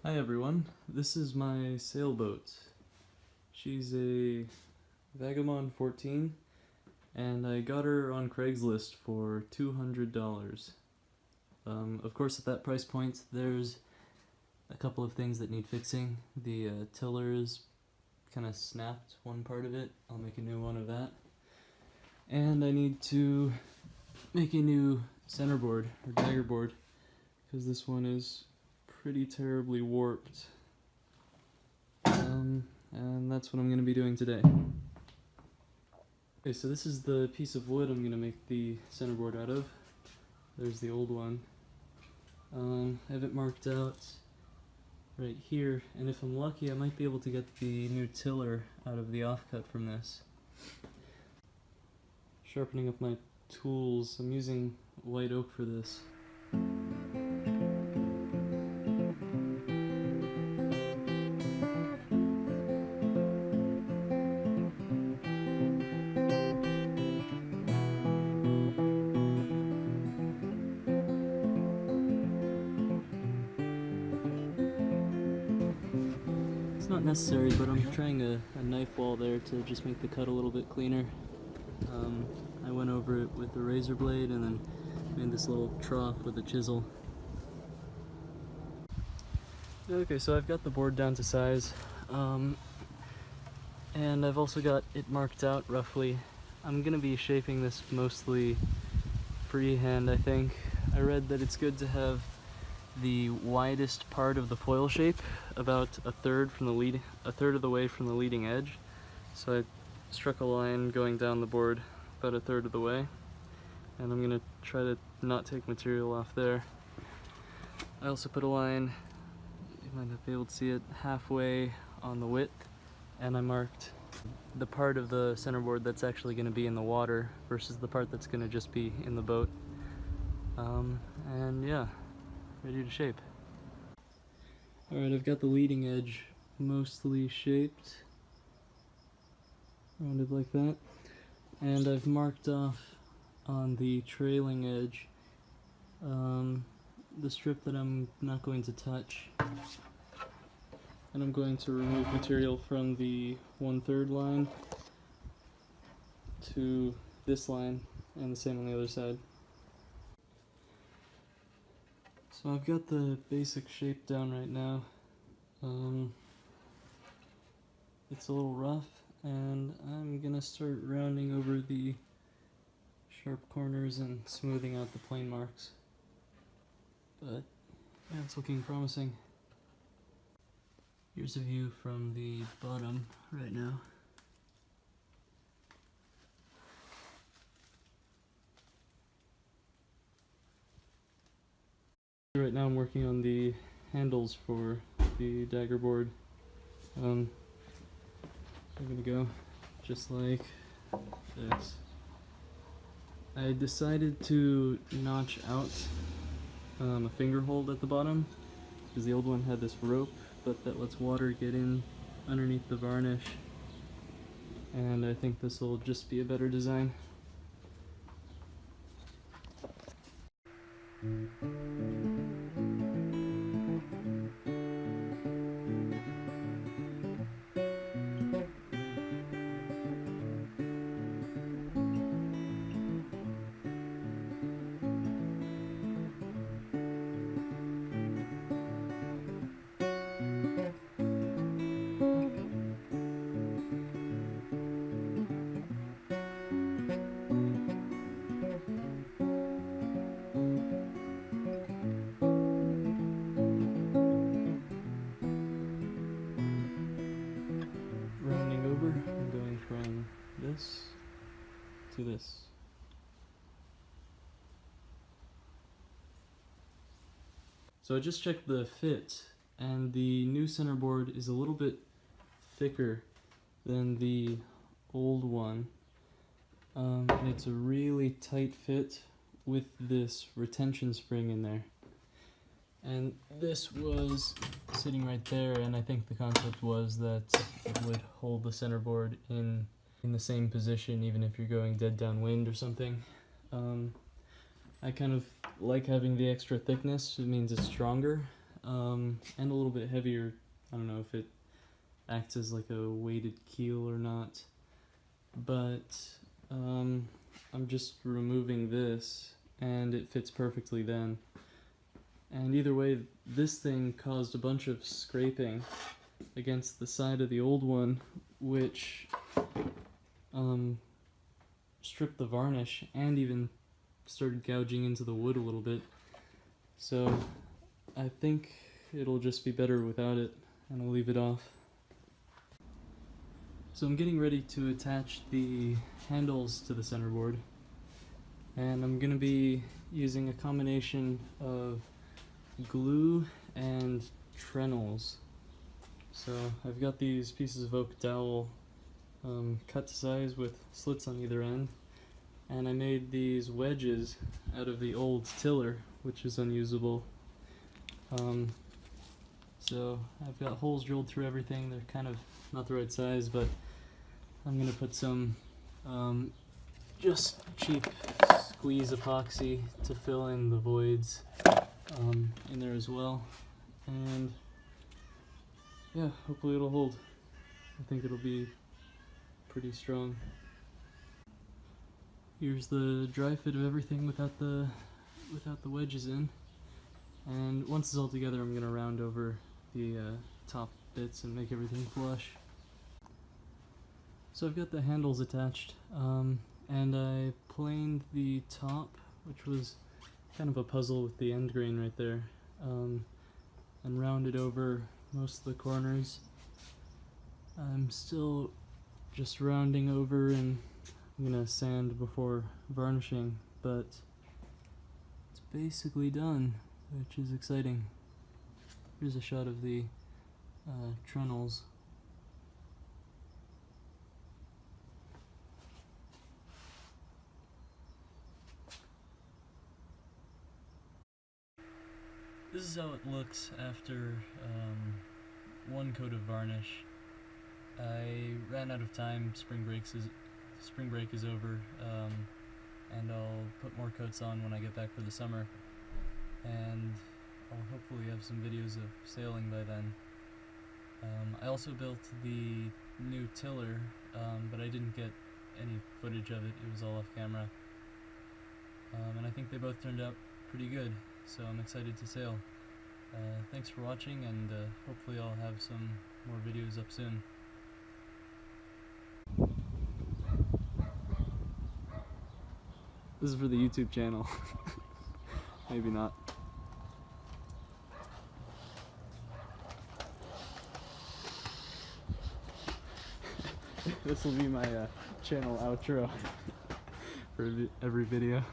Hi everyone, this is my Sailboat. She's a Vagabond 14 and I got her on Craigslist for $200. Of course at that price point there's a couple of things that need fixing. The tiller is kind of snapped one part of it. I'll make a new one of that. And I need to make a new centerboard or daggerboard because this one is pretty terribly warped. And that's what I'm going to be doing today. Okay, so this is the piece of wood I'm going to make the centerboard out of. There's the old one. I have it marked out right here, and if I'm lucky I might be able to get the new tiller out of the offcut from this. Sharpening up my tools, I'm using white oak for this. It's not necessary, but I'm trying a knife wall there to just make the cut a little bit cleaner. I went over it with a razor blade and then made this little trough with a chisel. Okay, so I've got the board down to size, and I've also got it marked out roughly. I'm gonna be shaping this mostly freehand, I think. I read that it's good to have the widest part of the foil shape about a third of the way from the leading edge. So I struck a line going down the board about a third of the way, and I'm gonna try to not take material off there. I also put a line, you might not be able to see it, halfway on the width, and I marked the part of the centerboard that's actually going to be in the water versus the part that's going to just be in the boat. And yeah, ready to shape. Alright, I've got the leading edge mostly shaped, rounded like that, and I've marked off on the trailing edge the strip that I'm not going to touch, and I'm going to remove material from the 1/3 line to this line and the same on the other side. So I've got the basic shape down right now. It's a little rough, and I'm gonna start rounding over the sharp corners and smoothing out the plane marks. But yeah, it's looking promising. Here's a view from the bottom right now. Right now I'm working on the handles for the daggerboard. They're gonna go just like this. I decided to notch out a finger hold at the bottom because the old one had this rope, but that lets water get in underneath the varnish, and I think this will just be a better design. I'm going from this to this. So I just checked the fit, and the new centerboard is a little bit thicker than the old one. And it's a really tight fit with this retention spring in there. And this was sitting right there, and I think the concept was that it would hold the centerboard in the same position even if you're going dead downwind or something. I kind of like having the extra thickness. It means it's stronger. and a little bit heavier. I don't know if it acts as like a weighted keel or not, but I'm just removing this and it fits perfectly then. And either way, this thing caused a bunch of scraping against the side of the old one, which stripped the varnish and even started gouging into the wood a little bit. So I think it'll just be better without it, and I'll leave it off. So I'm getting ready to attach the handles to the centerboard, and I'm going to be using a combination of glue and Trenels. So I've got these pieces of oak dowel cut to size with slits on either end, and I made these wedges out of the old tiller, which is unusable. So I've got holes drilled through everything. They're kind of not the right size, but I'm gonna put some just cheap squeeze epoxy to fill in the voids in there as well, and yeah, hopefully it'll hold. I think it'll be pretty strong. Here's the dry fit of everything without the wedges in, and once it's all together, I'm gonna round over the top bits and make everything flush. So I've got the handles attached, and I planed the top, which was kind of a puzzle with the end grain right there, and rounded over most of the corners. I'm still just rounding over, and I'm gonna sand before varnishing, but it's basically done, which is exciting. Here's a shot of the Trenels. This is how it looks after one coat of varnish. I ran out of time. Spring break is over, and I'll put more coats on when I get back for the summer, and I'll hopefully have some videos of sailing by then. I also built the new tiller, but I didn't get any footage of it. It was all off camera, and I think they both turned out pretty good, so I'm excited to sail. Thanks for watching, and hopefully I'll have some more videos up soon. This is for the YouTube channel. Maybe not. This will be my channel outro for every video.